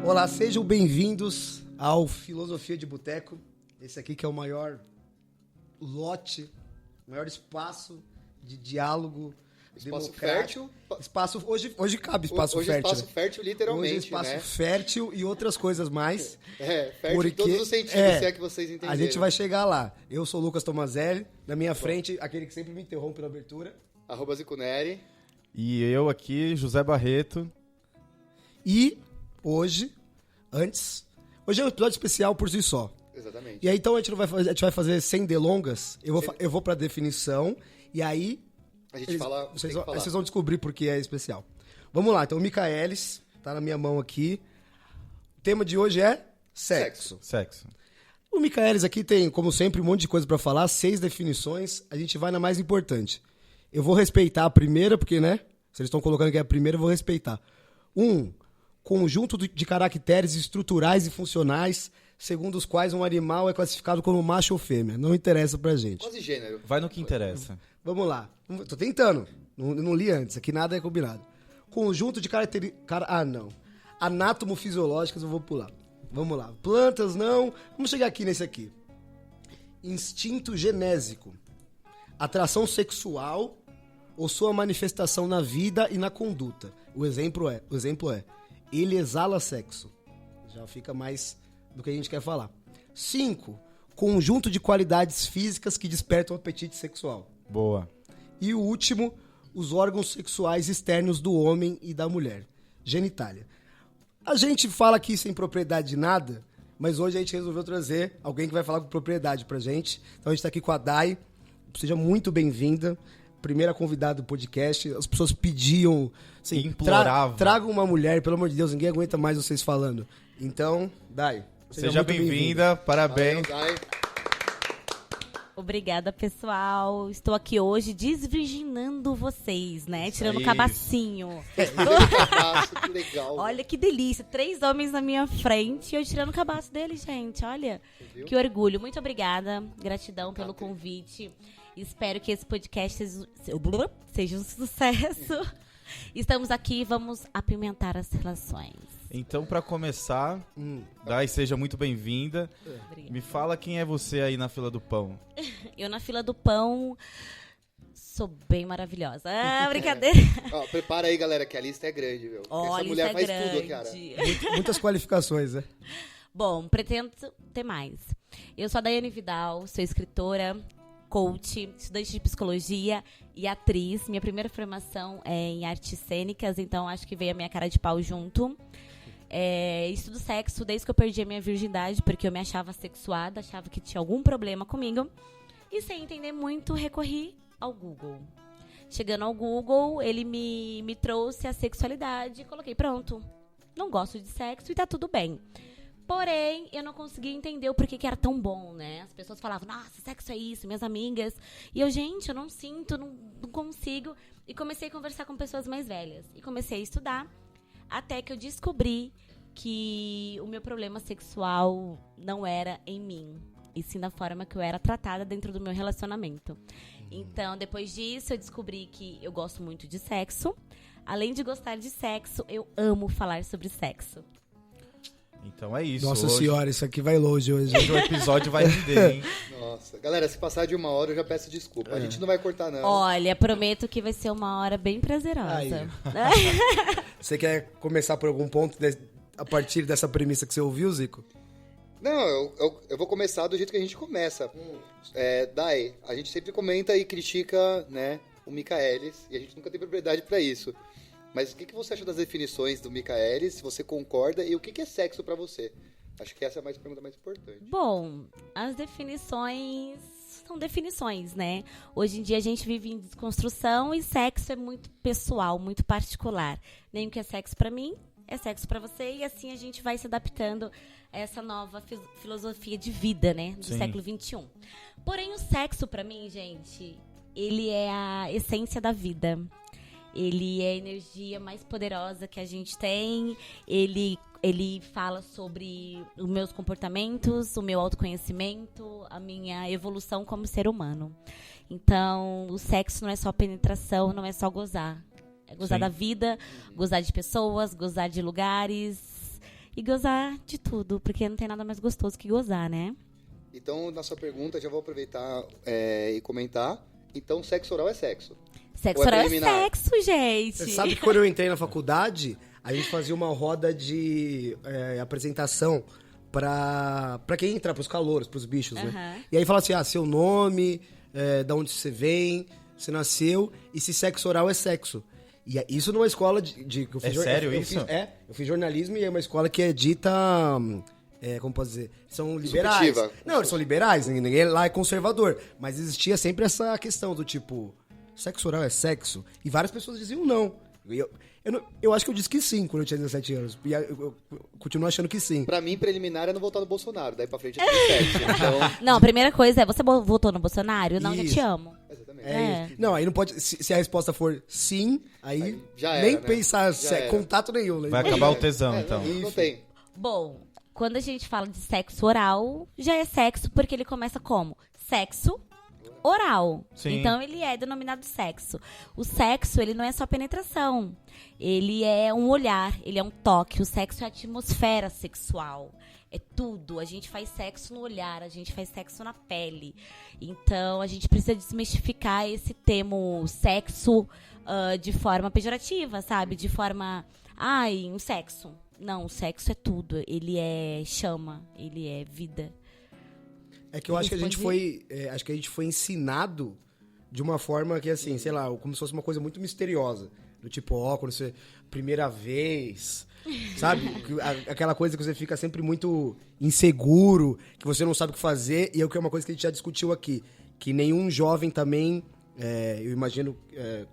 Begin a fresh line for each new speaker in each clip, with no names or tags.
Olá, sejam bem-vindos ao Filosofia de Boteco. Esse aqui que é o maior lote, o maior espaço de diálogo
Espaço
democrático.
fértil.
Hoje cabe espaço
hoje
fértil.
Espaço fértil, literalmente,
Hoje espaço
né?
fértil e outras coisas mais.
Fértil em todos os sentidos, se é que vocês entenderam.
A gente vai chegar lá. Eu sou o Lucas Tomazelli, na minha frente, aquele que sempre me interrompe na abertura.
@Ziconeri.
E eu aqui, José Barreto.
E hoje é um episódio especial por si só.
Exatamente.
E aí, então, a gente vai fazer sem delongas. Eu vou pra definição e aí
A gente fala...
vocês vão descobrir por que é especial. Vamos lá, então, o Michaelis tá na minha mão aqui. O tema de hoje é sexo. O Michaelis aqui tem, como sempre, um monte de coisa pra falar, 6 definições. A gente vai na mais importante. Eu vou respeitar a primeira, porque, né? Se eles estão colocando que é a primeira, eu vou respeitar. Conjunto de caracteres estruturais e funcionais, segundo os quais um animal é classificado como macho ou fêmea. Não interessa pra gente.
Quase gênero.
Vai no que interessa.
Vamos lá. Tô tentando. Não li antes. Aqui nada é combinado. Conjunto de características... Anátomo-fisiológicas, eu vou pular. Vamos lá. Plantas, não. Vamos chegar aqui nesse aqui. Instinto genésico. Atração sexual ou sua manifestação na vida e na conduta. O exemplo é, ele exala sexo. Já fica mais do que a gente quer falar. 5. Conjunto de qualidades físicas que despertam o apetite sexual.
Boa.
E o último, os órgãos sexuais externos do homem e da mulher. Genitália. A gente fala aqui sem propriedade de nada, mas hoje a gente resolveu trazer alguém que vai falar com propriedade pra gente. Então a gente tá aqui com a Dai. Seja muito bem-vinda. Primeira convidada do podcast. As pessoas pediam, assim,
imploravam.
Tragam uma mulher, pelo amor de Deus, ninguém aguenta mais vocês falando. Então, Dai,
seja bem-vinda, parabéns.
Valeu, Dai.
Obrigada, pessoal. Estou aqui hoje desvirginando vocês, né? Tirando o
aí.
cabacinho.
Que legal.
Olha que delícia. 3 homens na minha frente e eu tirando o cabaço deles, gente. Olha,
Viu?
que orgulho. Muito obrigada. Gratidão pelo convite. Espero que esse podcast seja um sucesso. Estamos aqui, vamos apimentar as relações.
Então, pra começar, Dai, seja muito bem-vinda.
Obrigada.
Me fala quem é você aí na fila do pão.
Eu na fila do pão sou bem maravilhosa. Ah, brincadeira.
Ó, prepara aí, galera, que a lista é grande, viu?
Olha,
Essa mulher
isso é
faz tudo, cara.
grande.
Muitas qualificações, né?
Bom, pretendo ter mais. Eu sou a Daiane Vidal, sou escritora, coach, estudante de psicologia e atriz. Minha primeira formação é em artes cênicas, então acho que veio a minha cara de pau junto. Estudo sexo desde que eu perdi a minha virgindade, porque eu me achava sexuada, achava que tinha algum problema comigo. E sem entender muito, recorri ao Google. Chegando ao Google, ele me trouxe a sexualidade e coloquei, pronto, não gosto de sexo e tá tudo bem. Porém, eu não conseguia entender o porquê que era tão bom, né? As pessoas falavam, nossa, sexo é isso, minhas amigas. E eu, gente, eu não sinto, não consigo. E comecei a conversar com pessoas mais velhas. E comecei a estudar, até que eu descobri que o meu problema sexual não era em mim, e sim na forma que eu era tratada dentro do meu relacionamento. Então, depois disso, eu descobri que eu gosto muito de sexo. Além de gostar de sexo, eu amo falar sobre sexo.
Então é isso.
Nossa
hoje,
senhora, isso aqui vai longe hoje.
Hoje o episódio vai render, hein?
Nossa. Galera, se passar de 1 hora, eu já peço desculpa. A gente não vai cortar, não.
Olha, prometo que vai ser uma hora bem prazerosa.
Aí. Você quer começar por algum ponto a partir dessa premissa que você ouviu, Zico?
Não, eu vou começar do jeito que a gente começa. Dai, a gente sempre comenta e critica, né, o Michaelis, e a gente nunca tem propriedade pra isso. Mas o que você acha das definições do Michaelis, se você concorda, e o que é sexo pra você? Acho que essa é a pergunta mais importante.
Bom, as definições são definições, né? Hoje em dia a gente vive em desconstrução e sexo é muito pessoal, muito particular. Nem o que é sexo pra mim é sexo pra você, e assim a gente vai se adaptando a essa nova filosofia de vida, né? Do
Sim.
século XXI. Porém, o sexo pra mim, gente, ele é a essência da vida. Ele é a energia mais poderosa que a gente tem. Ele fala sobre os meus comportamentos, o meu autoconhecimento, a minha evolução como ser humano. Então, o sexo não é só penetração, não é só gozar. É gozar
Sim.
da vida, gozar de pessoas, gozar de lugares. e gozar de tudo, porque não tem nada mais gostoso que gozar, né?
Então, na sua pergunta, já vou aproveitar e comentar. Então, sexo oral é sexo?
Sexo oral é sexo, gente.
Você sabe que quando eu entrei na faculdade, a gente fazia uma roda de apresentação pra quem entra, pros calouros, pros bichos, né? E aí fala assim, seu nome, de onde você vem, você nasceu, e se sexo oral é sexo. E isso numa escola que eu fiz...
sério isso?
Eu fiz jornalismo e é uma escola que é dita... como posso dizer? São liberais.
Subjetiva.
Não, eles são liberais, ninguém lá é conservador. Mas existia sempre essa questão do tipo, sexo oral é sexo? E várias pessoas diziam não. Eu acho que eu disse que sim quando eu tinha 17 anos. E eu continuo achando que sim.
Pra mim, preliminar é não votar no Bolsonaro. Daí pra frente é 17. Então...
Não, a primeira coisa é, você votou no Bolsonaro? Não, já te amo.
Exatamente.
Não, aí não pode... Se a resposta for sim, aí
já era,
nem
né?
pensar,
Já era.
Contato nenhum. Né?
Vai acabar o tesão, então.
Não tem.
Bom, quando a gente fala de sexo oral, já é sexo porque ele começa como? Sexo oral.
Sim.
Então ele é denominado sexo. O sexo, ele não é só penetração. Ele é um olhar, ele é um toque. O sexo é a atmosfera sexual. É tudo. A gente faz sexo no olhar, a gente faz sexo na pele. Então a gente precisa desmistificar esse termo sexo de forma pejorativa, sabe? De forma, um sexo. Não, o sexo é tudo. Ele é chama, ele é vida.
É que eu acho que a gente foi ensinado de uma forma que, assim, sei lá, como se fosse uma coisa muito misteriosa. Do tipo, quando você... Primeira vez, sabe? Aquela coisa que você fica sempre muito inseguro, que você não sabe o que fazer. E é uma coisa que a gente já discutiu aqui. Que nenhum jovem também, eu imagino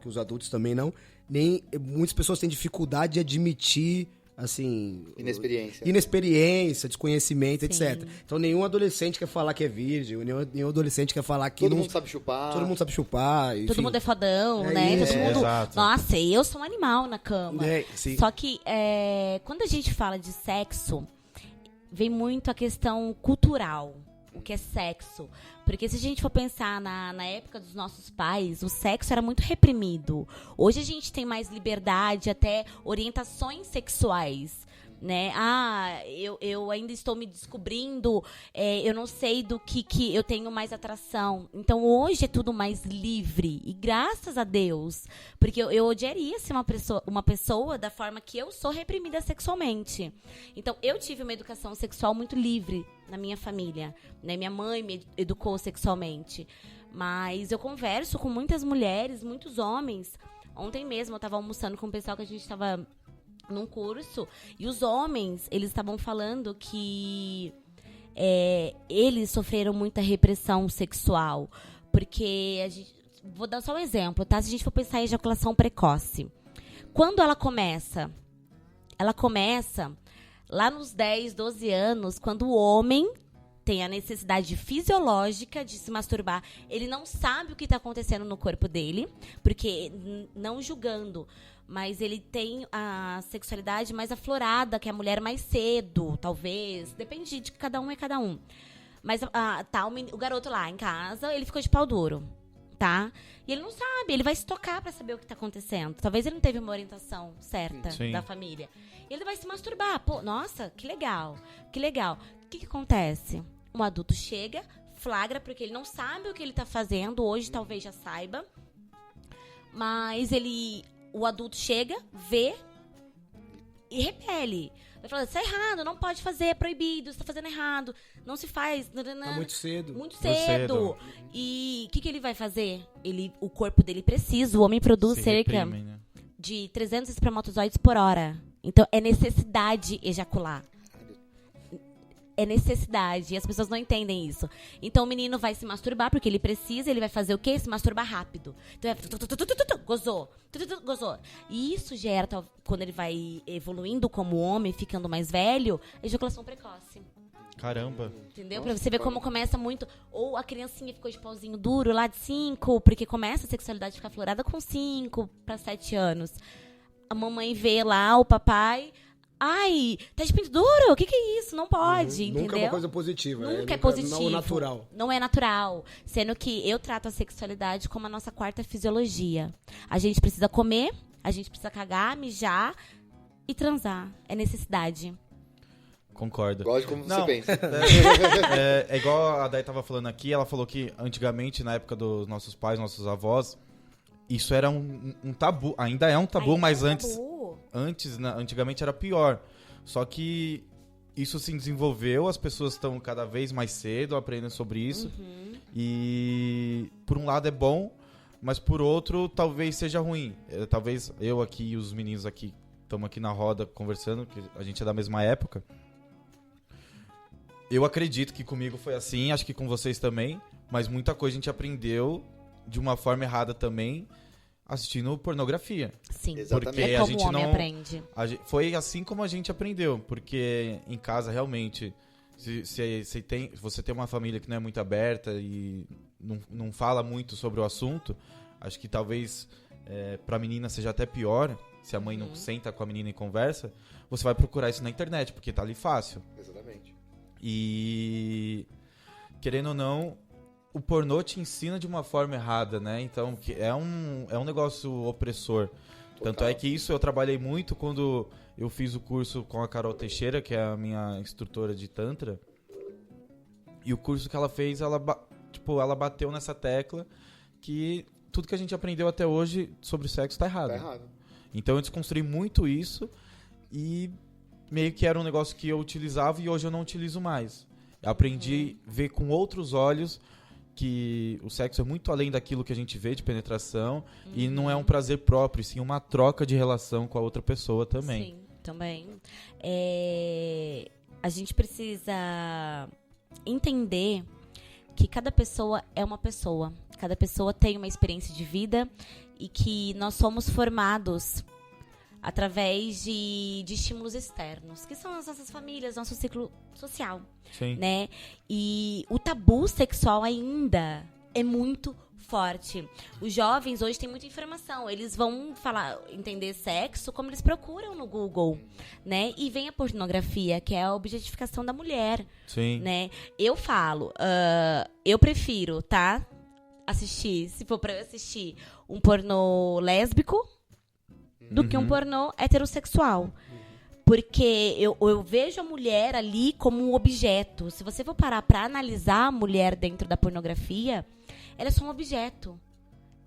que os adultos também não, muitas pessoas têm dificuldade de admitir... assim... Inexperiência, desconhecimento,
Sim.
etc. Então, nenhum adolescente quer falar que é virgem, nenhum adolescente quer falar que...
Todo mundo sabe chupar.
Todo mundo sabe chupar, enfim.
Todo mundo é fodão, né?
Isso.
Todo mundo...
Exato.
Nossa, eu sou um animal na cama.
Sim.
Só que, quando a gente fala de sexo, vem muito a questão cultural. O que é sexo. Porque se a gente for pensar na época dos nossos pais, o sexo era muito reprimido. Hoje a gente tem mais liberdade, até orientações sexuais, né? Eu ainda estou me descobrindo, eu não sei do que eu tenho mais atração. Então hoje é tudo mais livre. E graças a Deus. Porque eu odiaria ser uma pessoa da forma que eu sou reprimida sexualmente. Então eu tive uma educação sexual muito livre na minha família, né? Minha mãe me educou sexualmente. Mas eu converso com muitas mulheres, muitos homens. Ontem mesmo eu estava almoçando com o pessoal que a gente estava num curso, e os homens, eles estavam falando que eles sofreram muita repressão sexual, porque vou dar só um exemplo, tá? Se a gente for pensar em ejaculação precoce, quando ela começa lá nos 10, 12 anos, quando o homem tem a necessidade fisiológica de se masturbar, ele não sabe o que está acontecendo no corpo dele, porque, não julgando, mas ele tem a sexualidade mais aflorada que a mulher mais cedo, talvez. Depende de cada um, é cada um. Mas o garoto lá em casa, ele ficou de pau duro, tá? E ele não sabe, ele vai se tocar pra saber o que tá acontecendo. Talvez ele não teve uma orientação certa da família. E ele vai se masturbar. Pô, nossa, que legal, que legal. O que acontece? Um adulto chega, flagra, porque ele não sabe o que ele tá fazendo. Hoje talvez já saiba. Mas o adulto chega, vê e repele. Ele fala, isso é errado, não pode fazer, é proibido, você tá fazendo errado, não se faz.
Tá muito cedo.
Muito cedo. E o que ele vai fazer? O corpo dele precisa, o homem produz cerca de 300 espermatozoides por hora. Então, é necessidade ejacular. É necessidade. E as pessoas não entendem isso. Então, o menino vai se masturbar porque ele precisa. Ele vai fazer o quê? Se masturbar rápido. Então, gozou. E isso gera, quando ele vai evoluindo como homem, ficando mais velho, ejaculação precoce.
Caramba.
Entendeu? Pra você ver como começa muito... Ou a criancinha ficou de pauzinho duro lá de 5, porque começa a sexualidade a ficar aflorada com 5 para 7 anos. A mamãe vê lá o papai... Ai, tá de pinto duro? O que é isso? Não pode, entendeu?
Nunca é uma coisa positiva.
Nunca é positivo.
Não é natural.
Não é natural. Sendo que eu trato a sexualidade como a nossa quarta fisiologia. A gente precisa comer, a gente precisa cagar, mijar e transar. É necessidade.
Concordo.
Gosto de como você pensa.
É igual a Day tava falando aqui, ela falou que antigamente, na época dos nossos pais, nossos avós, isso era um tabu. Ainda é um tabu, mas antigamente era pior. Só que isso se desenvolveu, as pessoas estão cada vez mais cedo aprendendo sobre isso. E por um lado é bom, mas por outro talvez seja ruim. Talvez eu aqui e os meninos aqui estamos aqui na roda conversando, que a gente é da mesma época. Eu acredito que comigo foi assim, acho que com vocês também, mas muita coisa a gente aprendeu de uma forma errada também, assistindo pornografia.
Sim,
exatamente.
É como o homem aprende.
Foi assim como a gente aprendeu, porque em casa realmente, se você tem uma família que não é muito aberta e não fala muito sobre o assunto, acho que talvez pra menina seja até pior, se a mãe não senta com a menina e conversa, você vai procurar isso na internet, porque tá ali fácil.
Exatamente.
E, querendo ou não, o pornô te ensina de uma forma errada, né? Então, é um negócio opressor. Total. Tanto é que isso eu trabalhei muito quando eu fiz o curso com a Carol Teixeira, que é a minha instrutora de Tantra. E o curso que ela fez, ela bateu nessa tecla que tudo que a gente aprendeu até hoje sobre sexo tá errado.
Tá errado.
Então eu desconstruí muito isso e meio que era um negócio que eu utilizava e hoje eu não utilizo mais. Eu aprendi a ver com outros olhos que o sexo é muito além daquilo que a gente vê de penetração e não é um prazer próprio, sim uma troca de relação com a outra pessoa também.
Sim, também. A gente precisa entender que cada pessoa é uma pessoa. Cada pessoa tem uma experiência de vida e que nós somos formados através de estímulos externos, que são as nossas famílias, nosso ciclo social.
Sim.
Né? E o tabu sexual ainda é muito forte. Os jovens hoje têm muita informação. Eles vão entender sexo como eles procuram no Google, né? E vem a pornografia, que é a objetificação da mulher.
Sim.
Né? Eu falo, eu prefiro, tá? Assistir, se for pra eu assistir um pornô lésbico do que um pornô heterossexual. Porque eu vejo a mulher ali como um objeto. Se você for parar pra analisar a mulher dentro da pornografia, ela é só um objeto.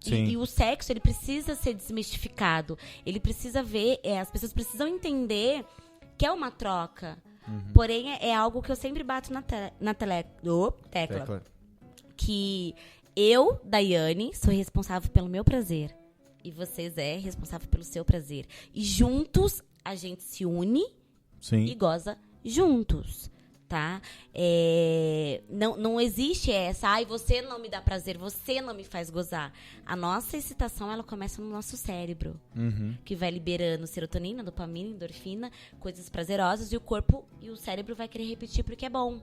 E o sexo, ele precisa ser desmistificado. Ele precisa ver, as pessoas precisam entender que é uma troca. Porém, é algo que eu sempre bato na tecla. Que eu, Daiane, sou responsável pelo meu prazer. E você, Zé, é responsável pelo seu prazer. E juntos, a gente se une e goza juntos, tá? Não existe essa, você não me dá prazer, você não me faz gozar. A nossa excitação, ela começa no nosso cérebro, que vai liberando serotonina, dopamina, endorfina, coisas prazerosas, e o corpo e o cérebro vai querer repetir porque é bom.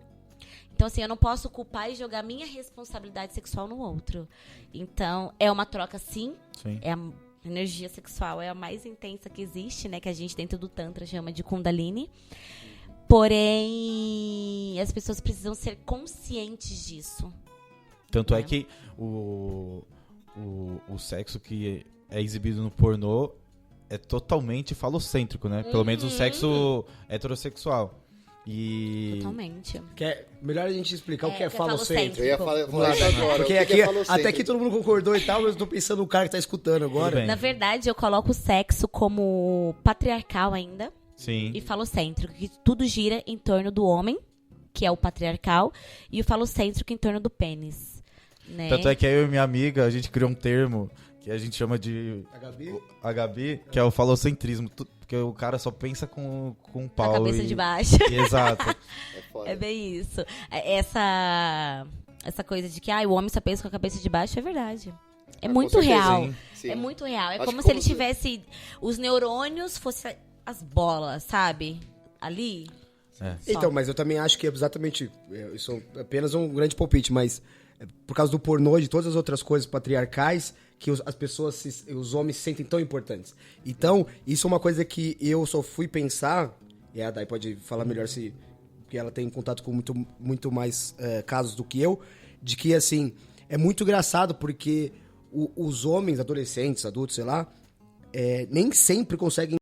Então, assim, eu não posso culpar e jogar minha responsabilidade sexual no outro. Então, é uma troca, sim. É a energia sexual é a mais intensa que existe, né? Que a gente dentro do Tantra chama de Kundalini. Porém, as pessoas precisam ser conscientes disso.
Tanto é que o sexo que é exibido no pornô é totalmente falocêntrico, né? Pelo menos o sexo heterossexual.
Totalmente.
Melhor a gente explicar o que é falocêntrico.
Eu ia falar isso agora.
Porque aqui, até aqui todo mundo concordou e tal, mas eu tô pensando no cara que tá escutando agora.
Na verdade, eu coloco o sexo como patriarcal ainda.
Sim.
E falocêntrico, que tudo gira em torno do homem, que é o patriarcal, e o falocêntrico em torno do pênis. Né?
Tanto é que eu e minha amiga, a gente criou um termo que a gente chama de a Gabi, que é o falocentrismo. Porque o cara só pensa com o pau.
A cabeça de baixo.
Exato.
É bem isso. Essa coisa de que o homem só pensa com a cabeça de baixo é verdade. É muito real.
Sim.
É muito real. É
Acho
como se ele tivesse... Os neurônios fossem as bolas, sabe? Ali.
Então, mas eu também acho que é exatamente... Isso é apenas um grande palpite, mas... Por causa do pornô e de todas as outras coisas patriarcais, que as pessoas, os homens se sentem tão importantes. Então, isso é uma coisa que eu só fui pensar, e a Day pode falar melhor porque ela tem contato com muito mais casos do que eu, de que, assim, é muito engraçado porque os homens, adolescentes, adultos, sei lá, nem sempre conseguem